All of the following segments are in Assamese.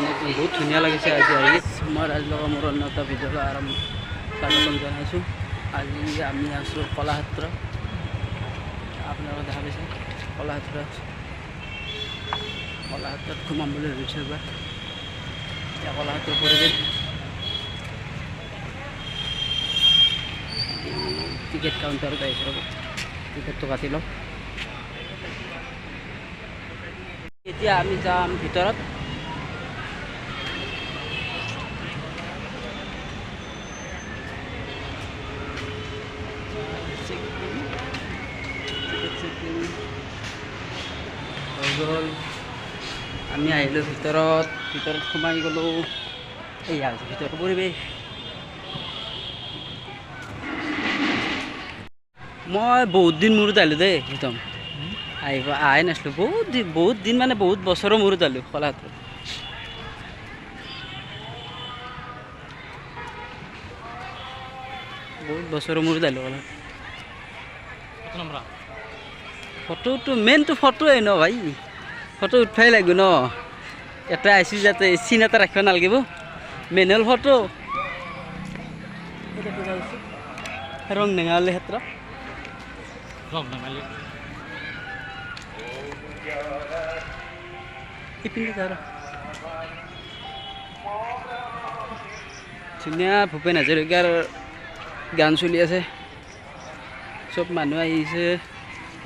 বহুত ধুনীয়া লাগিছে আজি আহি মই ৰাজলগা মোৰ অন্য এটা ভিডিঅ' স্বাগতম জনাইছোঁ। আজি আমি আছোঁ কলাক্ষেত্ৰ, আপোনালোকে দেখা পাইছে কলাক্ষেত্ৰত সোমাম বুলি ভাবিছোঁ। এবাৰ এতিয়া কলাক্ষেত্ৰৰ পৰিৱেশ টিকেট কাউণ্টাৰত আহিছোঁ, ৰ'ব টিকেটটো কাটি লওঁ। এতিয়া আমি যাম ভিতৰত। হৈ গ'ল, আমি আহিলোঁ ভিতৰত সোমাই গ'লোঁ। এয়া হৈছে ভিতৰৰ পৰিৱেশ। মই বহুত দিন মূৰত আহিলোঁ দেই, একদম আহাই নাছিলোঁ। বহুত দিন মানে বহুত বছৰৰ মূৰত আহিলোঁ কলাক্ষেত্ৰত। বহুত বছৰৰ মূৰত আহিলোঁ কলাক্ষেত্ৰত। ফটোটো মেইনটো ফটোৱে ন ভাই, ফটো উঠবাই লাগিব ন। এটা আহিছোঁ যাতে চিন এটা ৰাখিব নালাগিব, মেইন হ'ল ফটো। ৰং নেঙালী ক্ষেত্ৰ ধুনীয়া ভূপেন হাজৰিকাৰ গান চলি আছে, চব মানুহ আহিছে।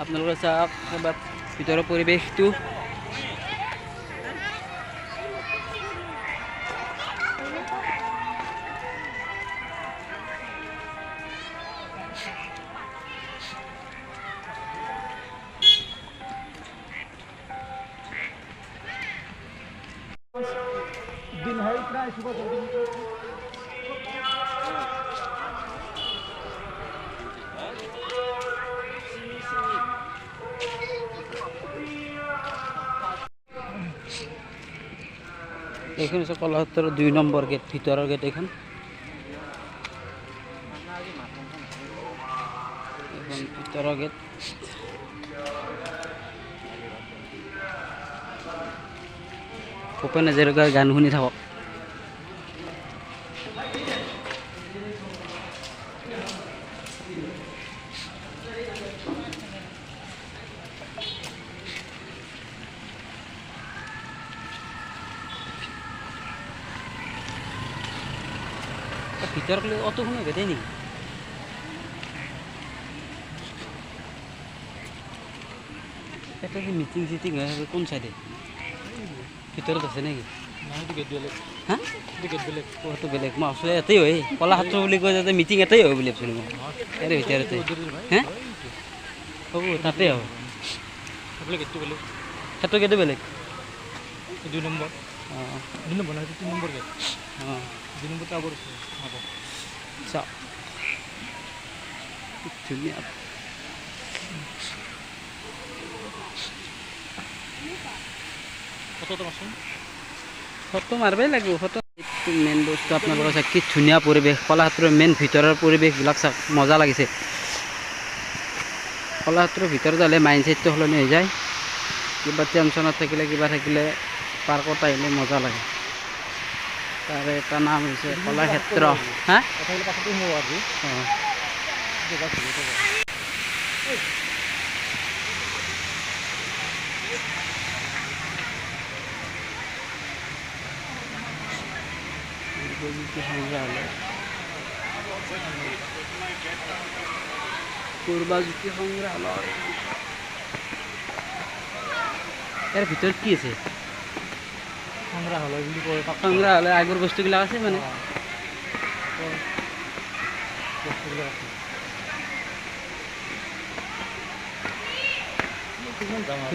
আপোনালোকে চাওক এবাৰ ভিতৰৰ পৰিৱেশটো। दिन है इतना सुबह जल्दी এইখন হৈছে কলাক্ষেত্ৰৰ ২ নম্বৰ গেট, ভিতৰৰ গেট এইখন। ভিতৰৰ গেট। ভূপেন হাজৰিকাৰ গান শুনি থাকক। ভিতৰত অটো শুনে ভেটে নেকি? এটা যে মিটিং চিটিং হয় কোন চাইডে? ভিতৰত আছে নেকি? হা সেইটো বেলেগ। মই আছোঁ এতেই হয়, কলাক্ষেত্ৰ বুলি কয় যাতে মিটিং এতেই হয় বুলি ভাবিছিলোঁ মই। ইয়াৰে ভিতৰতে হে হ'ব, তাতেই হ'ব। সেইটো গেটো বেলেগ। 2 নম্বৰ। অঁ 2 নম্বৰ নহয়, 3 নম্বৰ গেট। অঁ 2 নম্বৰটো আগৰ হ'ব। চাওক ধুনীয়া। ফটো মাৰিবই লাগিব। ফটো মেইন বস্তু আপোনালোকে চাওক কি ধুনীয়া পৰিৱেশ। কলাক্ষেত্ৰৰ মেইন ভিতৰৰ পৰিৱেশবিলাক চাওক, মজা লাগিছে। কলাক্ষেত্ৰৰ ভিতৰত হ'লে মাইণ্ডছেটটো সলনি হৈ যায়। কিবা টেনশ্যনত থাকিলে কিবা থাকিলে পাৰ্কত আহিলে মজা লাগে। তাৰে এটা নাম হৈছে কলাক্ষেত্ৰ। হা সংগ্ৰহালয়, পূৰ্বজ্যোতি সংগ্ৰহালয়। ইয়াৰ ভিতৰত কি আছে? সংগ্ৰহালয় বুলি কয়। সংগ্ৰহালয় আগৰ বস্তুবিলাক আছে মানে।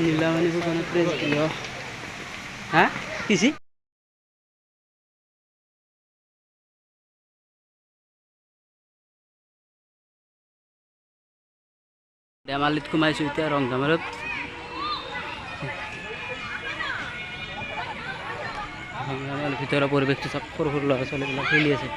নীলামণি ফুকনৰ প্ৰেছ গৃহ। হা কিছি ধেমালিত সোমাইছোঁ এতিয়া, ৰং ধেমালিত। ভিতৰৰ পৰিৱেশটো চাওক, সৰু সৰু ল'ৰা ছোৱালীবিলাক খেলি আছে।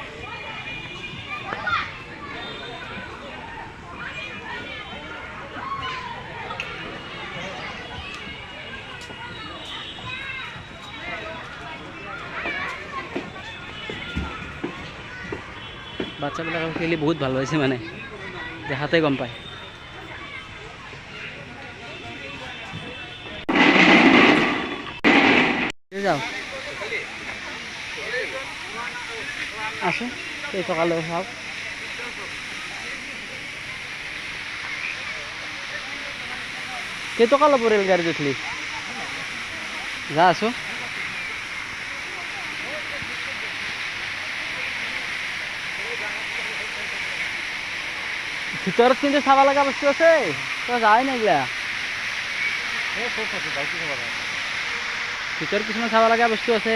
বাচ্চাবিলাকে খেলি বহুত ভাল পাইছে মানে দেখাতে গম পায় যাওঁ আছোঁ কেইটকালৈ চাওক কেইটকা ল'ব ৰেল গাড়ীত উঠলি যা আছোঁ ভিতৰত কিন্তু চাব লগা বস্তু আছে তই যাৱাই নাগিলা ভিতৰত কিছুমান চাব লগা বস্তু আছে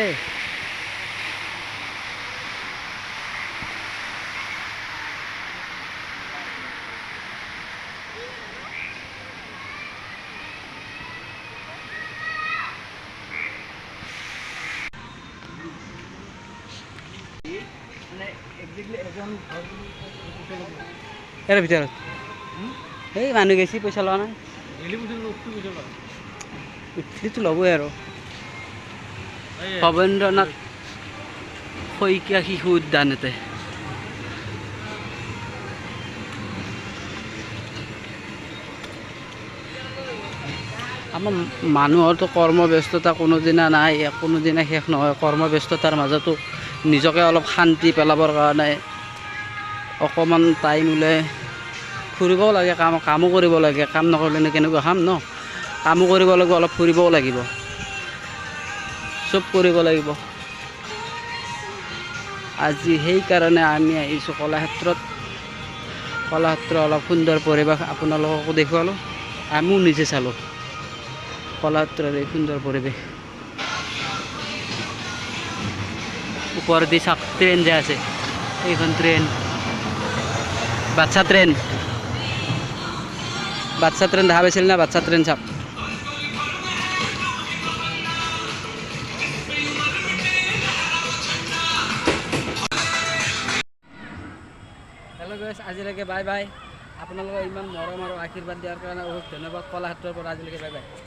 ইয়াৰ ভিতৰত এই মানুহ গেছি পইচা লোৱা নাই উঠলিতো ল'বই আৰু ভৱেন্দ্ৰনাথ শইকীয়া শিশু উদ্যান এতে আমাৰ মানুহৰতো কৰ্মব্যস্ততা কোনোদিনা নাই কোনোদিনা শেষ নহয় কৰ্মব্যস্ততাৰ মাজতো নিজকে অলপ শান্তি পেলাবৰ কাৰণে অকণমান টাইম ওলাই ফুৰিবও লাগে কামো কৰিব লাগে কাম নকৰিলেনো কেনেকুৱা খাম ন কামো কৰিব লাগিব অলপ ফুৰিবও লাগিব চব কৰিব লাগিব আজি সেইকাৰণে আমি আহিছোঁ কলাক্ষেত্ৰত কলাক্ষেত্ৰ অলপ সুন্দৰ পৰিৱেশ আপোনালোককো দেখুৱালোঁ আমিও নিজে চালোঁ কলাক্ষেত্ৰৰ এই সুন্দৰ পৰিৱেশ ওপৰেদি চাওক ট্ৰেইন যে আছে এইখন ট্ৰেইন বাচ্চা ট্ৰেইন দেখা পাইছিল না বাচ্চা ট্ৰেইন চাওক হেল্ল' গাইছ আজিলৈকে বাই বাই আপোনালোকে ইমান মৰম আৰু আশীৰ্বাদ দিয়াৰ কাৰণে বহুত ধন্যবাদ কলাক্ষেত্ৰৰ পৰা আজিলৈকে বাই বাই